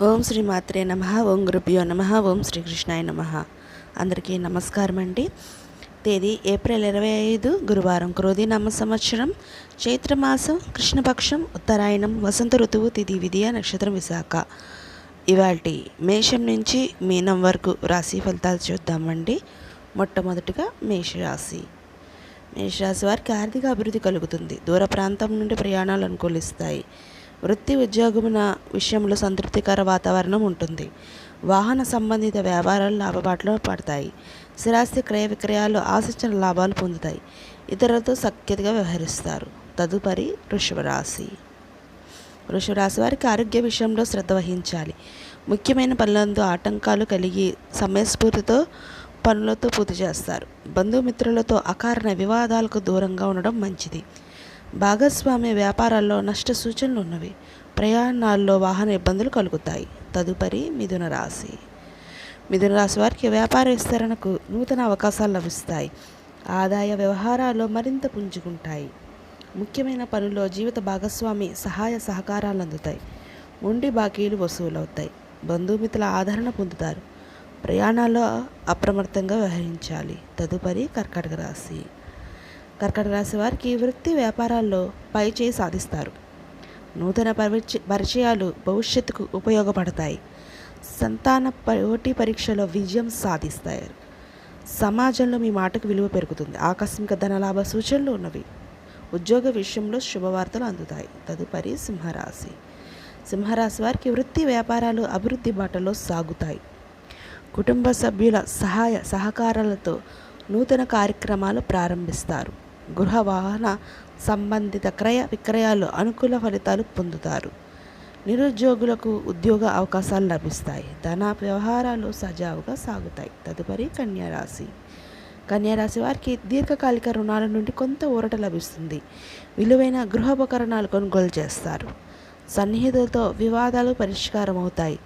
ఓం శ్రీ మాత్రే నమః. ఓం గురుభ్యో నమః. ఓం శ్రీకృష్ణాయ నమః. అందరికీ నమస్కారం అండి. తేదీ ఏప్రిల్ 25 గురువారం, క్రోధీనామ సంవత్సరం, చైత్రమాసం, కృష్ణపక్షం, ఉత్తరాయణం, వసంత ఋతువు, తిథి విధియ, నక్షత్రం విశాఖ. ఇవాల్టి మేషం నుంచి మీనం వరకు రాశి ఫలితాలు చూద్దామండి. మొట్టమొదటిగా మేషరాశి. మేషరాశి వారికి ఆర్థిక అభివృద్ధి కలుగుతుంది. దూర ప్రాంతం నుండి ప్రయాణాలు అనుకూలిస్తాయి. వృత్తి ఉద్యోగమున విషయంలో సంతృప్తికర వాతావరణం ఉంటుంది. వాహన సంబంధిత వ్యాపారాలు లాభబాటలో పడతాయి. స్థిరాస్తి క్రయ విక్రయాలు ఆశించిన లాభాలు పొందుతాయి. ఇతరులతో సఖ్యతగా వ్యవహరిస్తారు. తదుపరి వృషభరాశి. వృషభరాశి వారికి ఆరోగ్య విషయంలో శ్రద్ధ వహించాలి. ముఖ్యమైన పనులందు ఆటంకాలు కలిగి సమయస్ఫూర్తితో పనులతో పూర్తి చేస్తారు. బంధుమిత్రులతో అకారణ వివాదాలకు దూరంగా ఉండడం మంచిది. భాగస్వామ్య వ్యాపారాల్లో నష్ట సూచనలు ఉన్నవి. ప్రయాణాల్లో వాహన ఇబ్బందులు కలుగుతాయి. తదుపరి మిథున రాశి. మిథున రాశి వారికి వ్యాపార విస్తరణకు నూతన అవకాశాలు లభిస్తాయి. ఆదాయ వ్యవహారాల్లో మరింత పుంజుకుంటాయి. ముఖ్యమైన పనుల్లో జీవిత భాగస్వామి సహాయ సహకారాలు అందుతాయి. మొండి బాకీలు వసూలవుతాయి. బంధుమిత్రుల ఆదరణ పొందుతారు. ప్రయాణాల్లో అప్రమత్తంగా వ్యవహరించాలి. తదుపరి కర్కాటక రాశి. కర్కాటక రాశి వారికి వృత్తి వ్యాపారాల్లో పైచేయి సాధిస్తారు. నూతన పరిచయాలు భవిష్యత్తుకు ఉపయోగపడతాయి. సంతాన పోటీ పరీక్షలో విజయం సాధిస్తారు. సమాజంలో మీ మాటకు విలువ పెరుగుతుంది. ఆకస్మిక ధనలాభ సూచనలు ఉన్నవి. ఉద్యోగ విషయంలో శుభవార్తలు అందుతాయి. తదుపరి సింహరాశి. సింహరాశి వారికి వృత్తి వ్యాపారాలు అభివృద్ధి బాటలో సాగుతాయి. కుటుంబ సభ్యుల సహాయ సహకారాలతో నూతన కార్యక్రమాలు ప్రారంభిస్తారు. గృహ వాహన సంబంధిత క్రయ విక్రయాలు అనుకూల ఫలితాలు పొందుతారు. నిరుద్యోగులకు ఉద్యోగ అవకాశాలు లభిస్తాయి. ధన వ్యవహారాలు సజావుగా సాగుతాయి. తదుపరి కన్యారాశి. కన్యారాశి వారికి దీర్ఘకాలిక రుణాల నుండి కొంత ఊరట లభిస్తుంది. విలువైన గృహోపకరణాలు కొనుగోలు చేస్తారు. సన్నిహితులతో వివాదాలు పరిష్కారం అవుతాయి.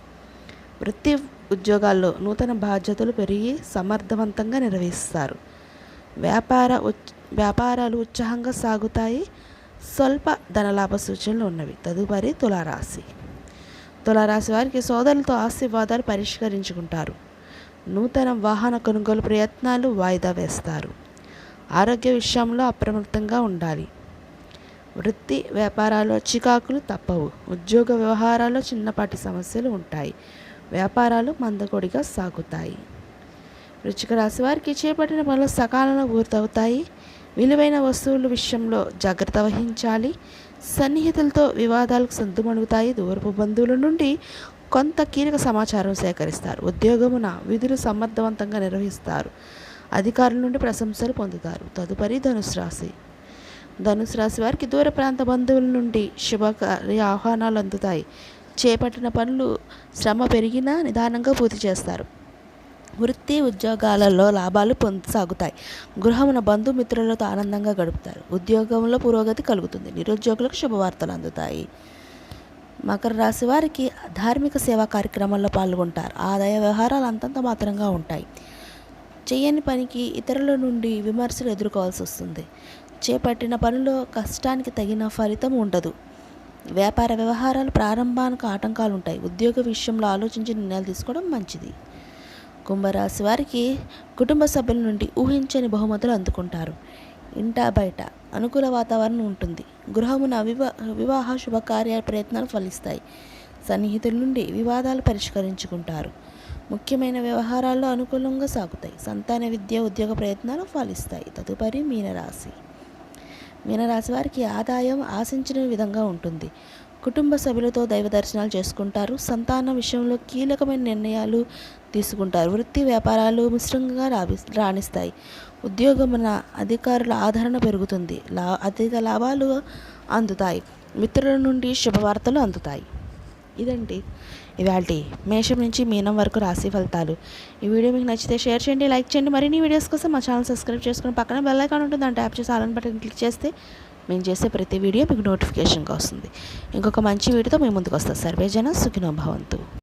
వృత్తి ఉద్యోగాల్లో నూతన బాధ్యతలు పెరిగి సమర్థవంతంగా నిర్వహిస్తారు. వ్యాపారాలు ఉత్సాహంగా సాగుతాయి. స్వల్ప ధనలాభ సూచనలు ఉన్నవి. తదుపరి తులారాశి. తులారాశి వారికి సోదరులతో ఆశీర్వాదాలు పరిష్కరించుకుంటారు. నూతన వాహన కొనుగోలు ప్రయత్నాలు వాయిదా వేస్తారు. ఆరోగ్య విషయంలో అప్రమత్తంగా ఉండాలి. వృత్తి వ్యాపారాల్లో చికాకులు తప్పవు. ఉద్యోగ వ్యవహారాల్లో చిన్నపాటి సమస్యలు ఉంటాయి. వ్యాపారాలు మందకొడిగా సాగుతాయి. వృశ్చిక రాశి వారికి చేపట్టిన పనులు సకాలంలో పూర్తవుతాయి. విలువైన వస్తువుల విషయంలో జాగ్రత్త వహించాలి. సన్నిహితులతో వివాదాలకు సద్దుమణుగుతాయి. దూరపు బంధువుల నుండి కొంత కీలక సమాచారం సేకరిస్తారు. ఉద్యోగమున విధులు సమర్థవంతంగా నిర్వహిస్తారు. అధికారుల నుండి ప్రశంసలు పొందుతారు. తదుపరి ధనుసు రాశి. ధనుసు రాశి వారికి దూర ప్రాంత బంధువుల నుండి శుభకార్య ఆహ్వానాలు అందుతాయి. చేపట్టిన పనులు శ్రమ పెరిగినా నిదానంగా పూర్తి చేస్తారు. వృత్తి ఉద్యోగాలలో లాభాలు సాగుతాయి. గృహమున బంధుమిత్రులతో ఆనందంగా గడుపుతారు. ఉద్యోగంలో పురోగతి కలుగుతుంది. నిరుద్యోగులకు శుభవార్తలు అందుతాయి. మకర రాశి వారికి ధార్మిక సేవా కార్యక్రమాల్లో పాల్గొంటారు. ఆదాయ వ్యవహారాలు అంతంత మాత్రంగా ఉంటాయి. చేయని పనికి ఇతరుల నుండి విమర్శలు ఎదుర్కోవాల్సి వస్తుంది. చేపట్టిన పనిలో కష్టానికి తగిన ఫలితం ఉండదు. వ్యాపార వ్యవహారాలు ప్రారంభానికి ఆటంకాలు ఉంటాయి. ఉద్యోగ విషయంలో ఆలోచించి నిర్ణయాలు తీసుకోవడం మంచిది. కుంభరాశి వారికి కుటుంబ సభ్యుల నుండి ఊహించని బహుమతులు అందుకుంటారు. ఇంటా బయట అనుకూల వాతావరణం ఉంటుంది. గృహమున వివాహ శుభకార్య ప్రయత్నాలు ఫలిస్తాయి. సన్నిహితుల నుండి వివాదాలు పరిష్కరించుకుంటారు. ముఖ్యమైన వ్యవహారాల్లో అనుకూలంగా సాగుతాయి. సంతాన విద్య ఉద్యోగ ప్రయత్నాలు ఫలిస్తాయి. తదుపరి మీనరాశి. మీనరాశి వారికి ఆదాయం ఆశించిన విధంగా ఉంటుంది. కుటుంబ సభ్యులతో దైవ దర్శనాలు చేసుకుంటారు. సంతానం విషయంలో కీలకమైన నిర్ణయాలు తీసుకుంటారు. వృత్తి వ్యాపారాలు మిశ్రంగా రాణిస్తాయి. ఉద్యోగమున అధికారుల ఆదరణ పెరుగుతుంది. అధిక లాభాలు అందుతాయి. మిత్రుల నుండి శుభవార్తలు అందుతాయి. ఇదండి ఇవాల్టి మేషం నుంచి మీనం వరకు రాశి ఫలితాలు. ఈ వీడియో మీకు నచ్చితే షేర్ చేయండి, లైక్ చేయండి. మరిన్ని వీడియోస్ కోసం మా ఛానల్ సబ్స్క్రైబ్ చేసుకుని పక్కన బెల్ ఐకాన్ ఉంటుంది. దాన్ని ట్యాప్ చేసి ఆల్ బటన్ క్లిక్ చేస్తే మేము చేసే ప్రతి వీడియో మీకు నోటిఫికేషన్గా వస్తుంది. ఇంకొక మంచి వీడియోతో మేము ముందుకు వస్తాం. సర్వేజన సుఖినో భవంతు.